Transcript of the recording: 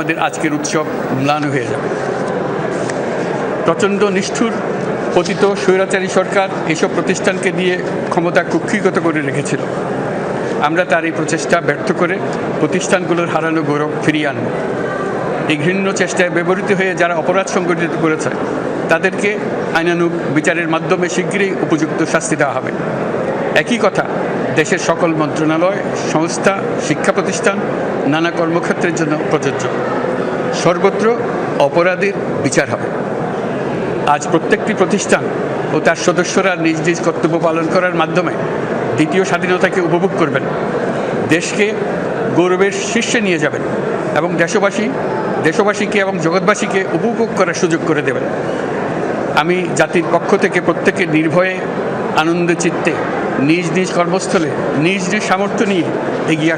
আমাদের আজকের উৎসব ম্লান হয়ে যাবে। প্রচণ্ড নিষ্ঠুর পতিত স্বৈরাচারী সরকার এসব প্রতিষ্ঠানকে দিয়ে ক্ষমতা কুক্ষিগত করে রেখেছিল। আমরা তার এই প্রচেষ্টা ব্যর্থ করে প্রতিষ্ঠানগুলোর হারানো গৌরব ফিরিয়ে আনব। এই ঘৃণ্য চেষ্টায় ব্যবহৃত হয়ে যারা অপরাধ সংগঠিত করেছে তাদেরকে আইনানুগ বিচারের মাধ্যমে শীঘ্রই উপযুক্ত শাস্তি দেওয়া হবে। একই কথা দেশের সকল মন্ত্রণালয়, সংস্থা, শিক্ষা প্রতিষ্ঠান, নানা কর্মক্ষেত্রের জন্য প্রযোজ্য। সর্বত্র অপরাধীর বিচার হবে। আজ প্রত্যেকটি প্রতিষ্ঠান ও তার সদস্যরা নিজ নিজ কর্তব্য পালন করার মাধ্যমে দ্বিতীয় স্বাধীনতাকে উপভোগ করবেন, দেশকে গৌরবের শীর্ষে নিয়ে যাবেন এবং দেশবাসীকে এবং জগৎবাসীকে উপভোগ করার সুযোগ করে দেবেন। আমি জাতির পক্ষ থেকে প্রত্যেকে নির্ভয়ে আনন্দ চিত্তে নিজ নিজ কর্মস্থলে নিজ নিজ সামর্থ্য নিয়ে এগিয়ে